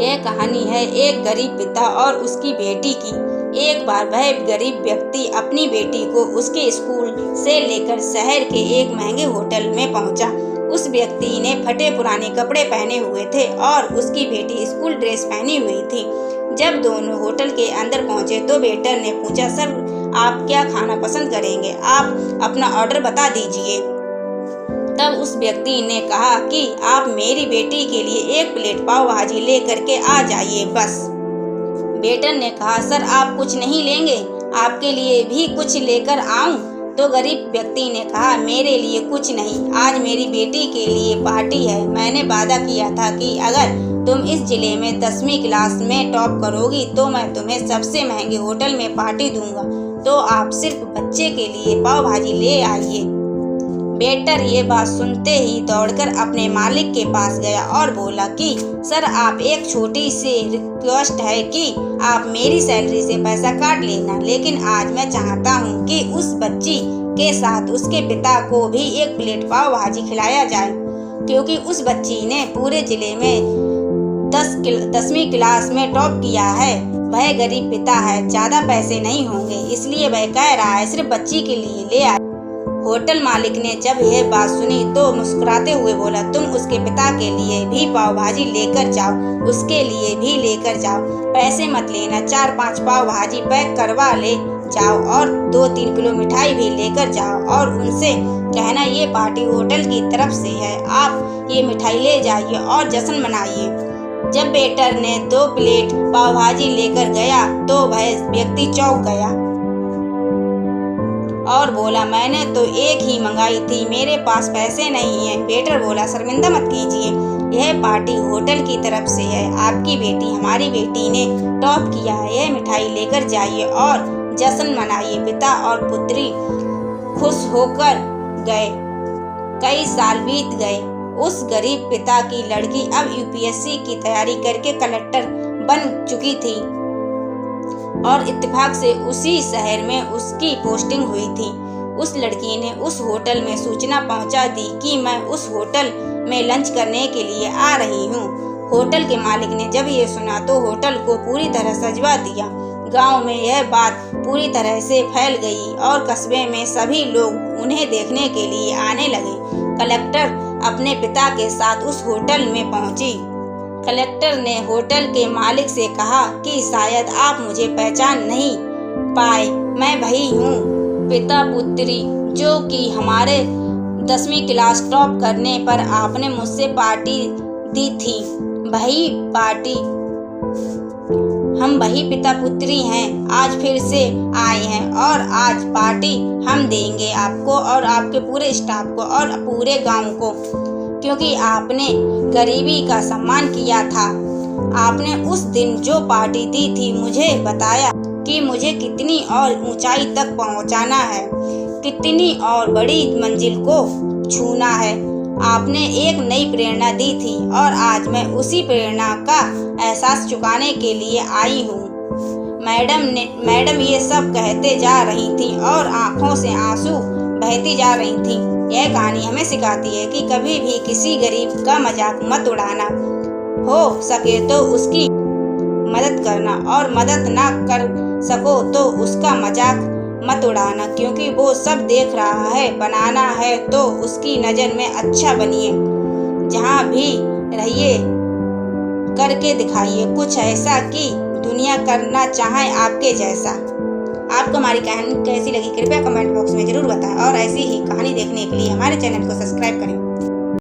यह कहानी है एक गरीब पिता और उसकी बेटी की। एक बार वह गरीब व्यक्ति अपनी बेटी को उसके स्कूल से लेकर शहर के एक महंगे होटल में पहुंचा। उस व्यक्ति ने फटे पुराने कपड़े पहने हुए थे और उसकी बेटी स्कूल ड्रेस पहनी हुई थी। जब दोनों होटल के अंदर पहुंचे तो वेटर ने पूछा, सर आप क्या खाना पसंद करेंगे? आप अपना ऑर्डर बता दीजिए। तब उस व्यक्ति ने कहा कि आप मेरी बेटी के लिए 1 प्लेट पाव भाजी लेकर के आ जाइए बस। वेटर ने कहा, सर आप कुछ नहीं लेंगे? आपके लिए भी कुछ लेकर आऊं? तो गरीब व्यक्ति ने कहा, मेरे लिए कुछ नहीं, आज मेरी बेटी के लिए पार्टी है। मैंने वादा किया था कि अगर तुम इस जिले में 10वीं क्लास में टॉप करोगी तो मैं तुम्हें सबसे महंगे होटल में पार्टी दूंगा। तो आप सिर्फ बच्चे के लिए पाव भाजी ले आइए। वेटर ये बात सुनते ही दौड़कर अपने मालिक के पास गया और बोला कि सर आप एक छोटी सी रिक्वेस्ट है कि आप मेरी सैलरी से पैसा काट लेना, लेकिन आज मैं चाहता हूँ कि उस बच्ची के साथ उसके पिता को भी 1 प्लेट पाव भाजी खिलाया जाए, क्योंकि उस बच्ची ने पूरे जिले में 10वीं क्लास में टॉप किया है। वह गरीब पिता है, ज़्यादा पैसे नहीं होंगे, इसलिए वह कह रहा है सिर्फ बच्ची के लिए ले आए। होटल मालिक ने जब यह बात सुनी तो मुस्कुराते हुए बोला, तुम उसके पिता के लिए भी पाव भाजी लेकर जाओ, उसके लिए भी लेकर जाओ, पैसे मत लेना, 4-5 पाव भाजी पैक करवा ले जाओ और 2-3 किलो मिठाई भी लेकर जाओ और उनसे कहना ये पार्टी होटल की तरफ से है, आप ये मिठाई ले जाइए और जश्न मनाइए। जब वेटर ने 2 प्लेट पाव भाजी लेकर गया तो वह व्यक्ति चौंक गया और बोला, मैंने तो एक ही मंगाई थी, मेरे पास पैसे नहीं हैं। वेटर बोला, शर्मिंदा मत कीजिए, यह पार्टी होटल की तरफ से है, आपकी बेटी हमारी बेटी ने टॉप किया है, यह मिठाई लेकर जाइए और जश्न मनाइए। पिता और पुत्री खुश होकर गए। कई साल बीत गए। उस गरीब पिता की लड़की अब यूपीएससी की तैयारी करके कलेक्टर बन चुकी थी और इत्तेफाक से उसी शहर में उसकी पोस्टिंग हुई थी। उस लड़की ने उस होटल में सूचना पहुंचा दी कि मैं उस होटल में लंच करने के लिए आ रही हूं। होटल के मालिक ने जब ये सुना तो होटल को पूरी तरह सजवा दिया। गांव में यह बात पूरी तरह से फैल गई और कस्बे में सभी लोग उन्हें देखने के लिए आने लगे। कलेक्टर अपने पिता के साथ उस होटल में पहुंची। कलेक्टर ने होटल के मालिक से कहा कि शायद आप मुझे पहचान नहीं पाए, मैं वही हूँ पिता पुत्री जो कि हमारे 10वीं क्लास टॉप करने पर आपने मुझसे पार्टी दी थी। वही पार्टी, हम वही पिता पुत्री हैं, आज फिर से आए हैं और आज पार्टी हम देंगे आपको और आपके पूरे स्टाफ को और पूरे गांव को, क्योंकि आपने गरीबी का सम्मान किया था। आपने उस दिन जो पार्टी दी थी मुझे बताया कि मुझे कितनी और ऊंचाई तक पहुंचाना है, कितनी और बड़ी मंजिल को छूना है। आपने एक नई प्रेरणा दी थी और आज मैं उसी प्रेरणा का एहसास चुकाने के लिए आई हूँ। मैडम ये सब कहते जा रही थी और आंखों से आंसू बहती जा रही थी। यह कहानी हमें सिखाती है कि कभी भी किसी गरीब का मजाक मत उड़ाना, हो सके तो उसकी मदद करना और मदद ना कर सको तो उसका मजाक मत उड़ाना, क्योंकि वो सब देख रहा है। बनाना है तो उसकी नज़र में अच्छा बनिए, जहाँ भी रहिए करके दिखाइए कुछ ऐसा कि दुनिया करना चाहे आपके जैसा। आपको हमारी कहानी कैसी लगी कृपया कमेंट बॉक्स में ज़रूर बताएं और ऐसी ही कहानी देखने के लिए हमारे चैनल को सब्सक्राइब करें।